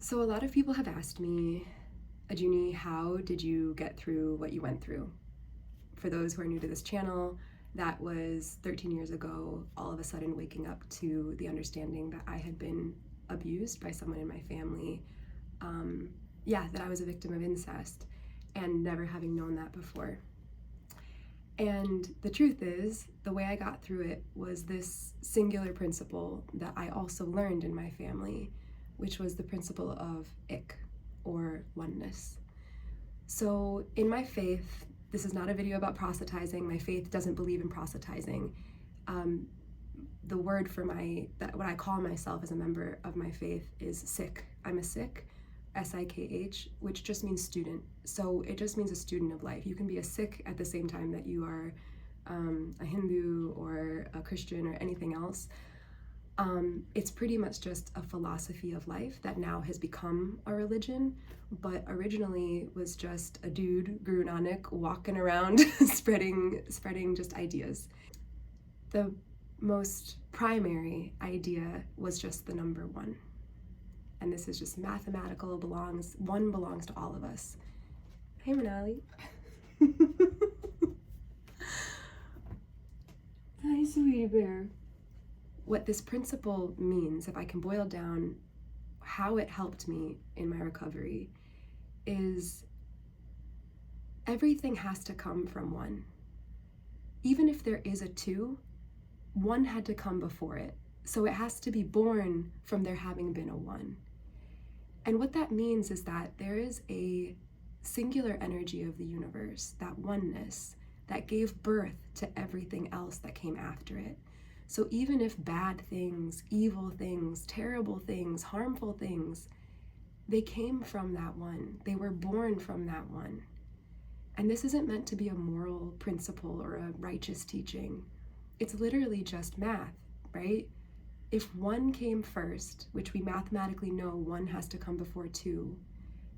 So a lot of people have asked me, Ajuni, how did you get through what you went through? For those who are new to this channel, that was 13 years ago, all of a sudden waking up to the understanding that I had been abused by someone in my family. That I was a victim of incest, and never having known that before. And the truth is, the way I got through it was this singular principle that I also learned in my family, which was the principle of ik, or oneness. So in my faith, this is not a video about proselytizing. My faith doesn't believe in proselytizing. The word for what I call myself as a member of my faith is Sikh. I'm a Sikh, S-I-K-H, which just means student. So it just means a student of life. You can be a Sikh at the same time that you are a Hindu or a Christian or anything else. It's pretty much just a philosophy of life that now has become a religion, but originally was just a dude, Guru Nanak, walking around spreading just ideas. The most primary idea was just the number one. And this is just mathematical, one belongs to all of us. Hey, Manali. Hi, sweetie bear. What this principle means, if I can boil down how it helped me in my recovery, is everything has to come from one. Even if there is a two, one had to come before it. So it has to be born from there having been a one. And what that means is that there is a singular energy of the universe, that oneness, that gave birth to everything else that came after it. So even if bad things, evil things, terrible things, harmful things, they came from that one. They were born from that one. And this isn't meant to be a moral principle or a righteous teaching. It's literally just math, right? If one came first, which we mathematically know one has to come before two,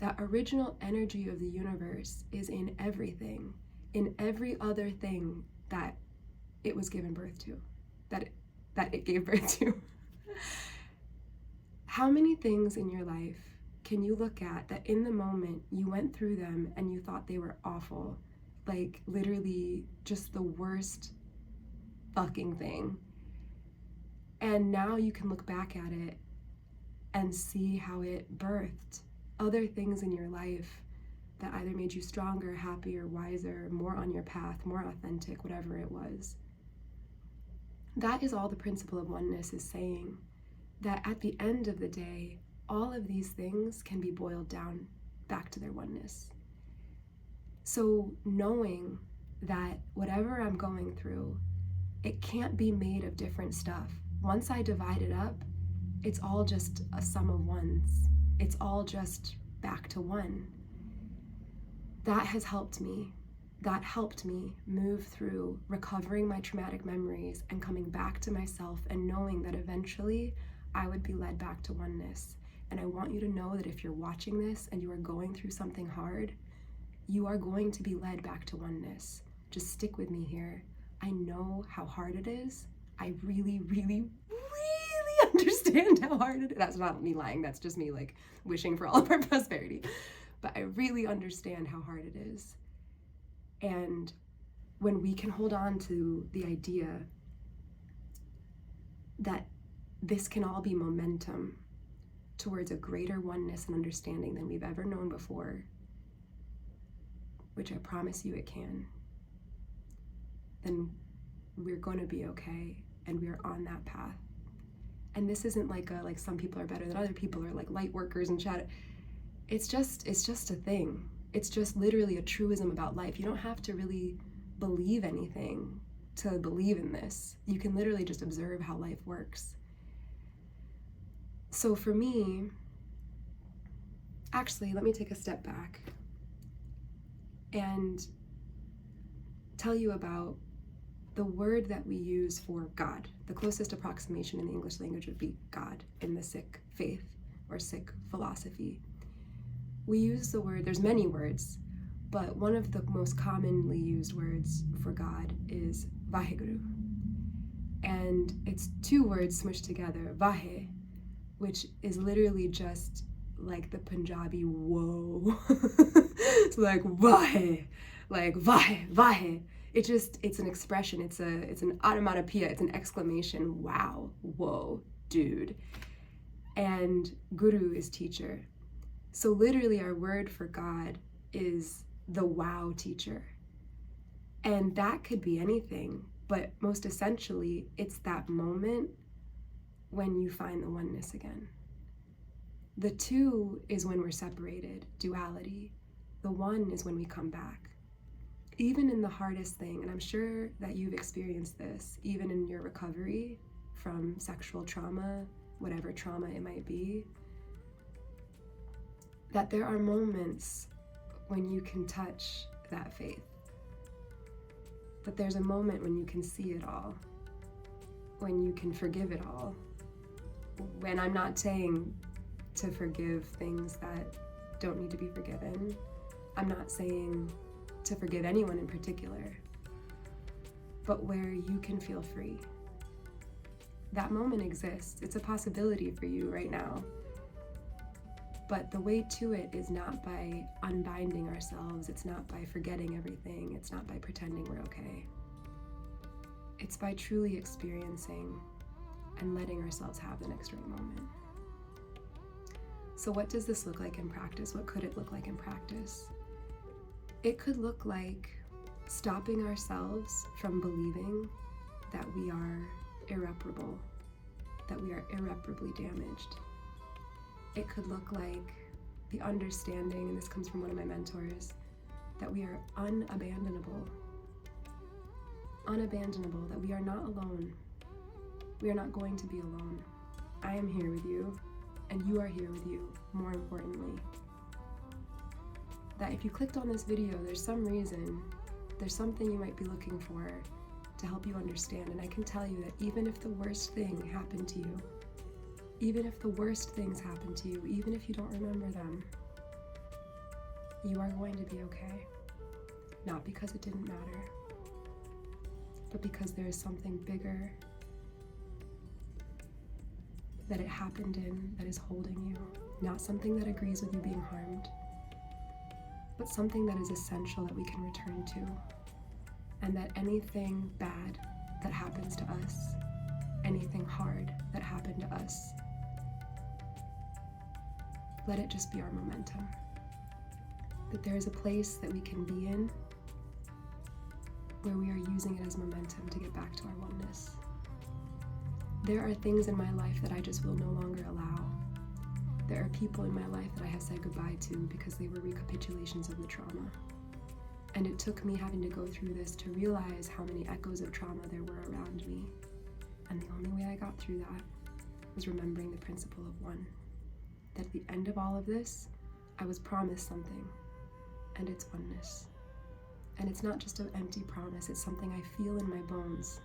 that original energy of the universe is in everything, in every other thing that it was given birth to, that it gave birth to. How many things in your life can you look at that in the moment you went through them and you thought they were awful, like literally just the worst fucking thing? And now you can look back at it and see how it birthed other things in your life that either made you stronger, happier, wiser, more on your path, more authentic, whatever it was. That is all the principle of oneness is saying, that at the end of the day, all of these things can be boiled down back to their oneness. So knowing that whatever I'm going through, it can't be made of different stuff. Once I divide it up, it's all just a sum of ones. It's all just back to one. That has helped me. That helped me move through recovering my traumatic memories and coming back to myself and knowing that eventually I would be led back to oneness. And I want you to know that if you're watching this and you are going through something hard, you are going to be led back to oneness. Just stick with me here. I know how hard it is. I really, really, really understand how hard it is. That's not me lying. That's just me like wishing for all of our prosperity. But I really understand how hard it is. And when we can hold on to the idea that this can all be momentum towards a greater oneness and understanding than we've ever known before, which I promise you it can, then we're going to be okay, and we're on that path. And this isn't like some people are better than other people, or like light workers and chat. It's just a thing. It's just literally a truism about life. You don't have to really believe anything to believe in this. You can literally just observe how life works. So for me, actually, let me take a step back and tell you about the word that we use for God. The closest approximation in the English language would be God in the Sikh faith or Sikh philosophy. We use the word, there's many words, but one of the most commonly used words for God is Waheguru. And it's two words smushed together, Wahe, which is literally just like the Punjabi whoa. It's like vahe, vahe. It's an expression, it's an onomatopoeia, it's an exclamation, wow, whoa, dude. And guru is teacher. So literally our word for God is the wow teacher. And that could be anything, but most essentially, it's that moment when you find the oneness again. The two is when we're separated, duality. The one is when we come back. Even in the hardest thing, and I'm sure that you've experienced this, even in your recovery from sexual trauma, whatever trauma it might be, that there are moments when you can touch that faith. But there's a moment when you can see it all, when you can forgive it all. When I'm not saying to forgive things that don't need to be forgiven. I'm not saying to forgive anyone in particular, but where you can feel free. That moment exists. It's a possibility for you right now. But the way to it is not by unbinding ourselves. It's not by forgetting everything. It's not by pretending we're okay. It's by truly experiencing and letting ourselves have the next right moment. So what does this look like in practice? What could it look like in practice? It could look like stopping ourselves from believing that we are irreparable, that we are irreparably damaged. It could look like the understanding, and this comes from one of my mentors, that we are unabandonable, that we are not alone. We are not going to be alone. I am here with you, and you are here with you, more importantly. That if you clicked on this video, there's some reason, there's something you might be looking for to help you understand. And I can tell you that even if the worst thing happened to you, even if the worst things happen to you, even if you don't remember them, you are going to be okay. Not because it didn't matter, but because there is something bigger that it happened in that is holding you. Not something that agrees with you being harmed, but something that is essential that we can return to. And that anything bad that happens to us, anything hard that happened to us, let it just be our momentum. That there is a place that we can be in where we are using it as momentum to get back to our oneness. There are things in my life that I just will no longer allow. There are people in my life that I have said goodbye to because they were recapitulations of the trauma. And it took me having to go through this to realize how many echoes of trauma there were around me. And the only way I got through that was remembering the principle of one. That at the end of all of this, I was promised something, and it's oneness. And it's not just an empty promise, it's something I feel in my bones.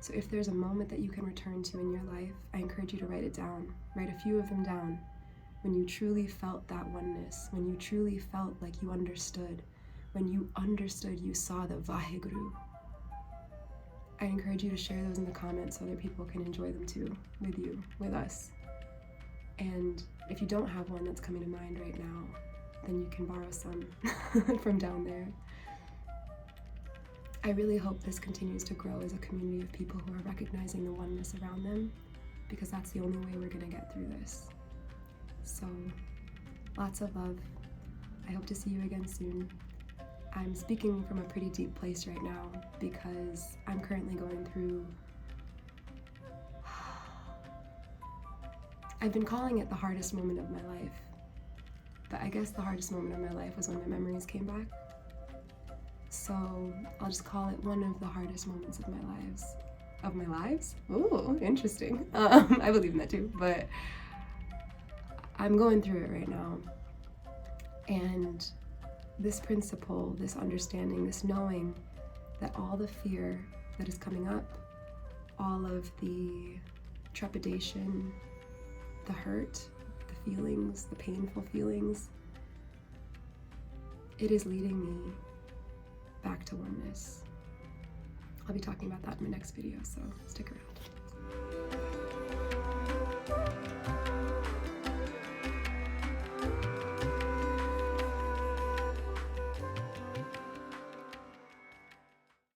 So if there's a moment that you can return to in your life, I encourage you to write it down. Write a few of them down. When you truly felt that oneness, when you truly felt like you understood, when you understood, you saw the Waheguru. I encourage you to share those in the comments so other people can enjoy them too, with you, with us. And if you don't have one that's coming to mind right now, then you can borrow some from down there. I really hope this continues to grow as a community of people who are recognizing the oneness around them, because that's the only way we're gonna get through this. So, lots of love. I hope to see you again soon. I'm speaking from a pretty deep place right now because I'm currently going through, I've been calling it the hardest moment of my life, but I guess the hardest moment of my life was when my memories came back. So I'll just call it one of the hardest moments of my lives. Of my lives? Ooh, interesting. I believe in that too, but I'm going through it right now. And this principle, this understanding, this knowing that all the fear that is coming up, all of the trepidation, the hurt, the feelings, the painful feelings, it is leading me back to oneness. I'll be talking about that in my next video, so stick around.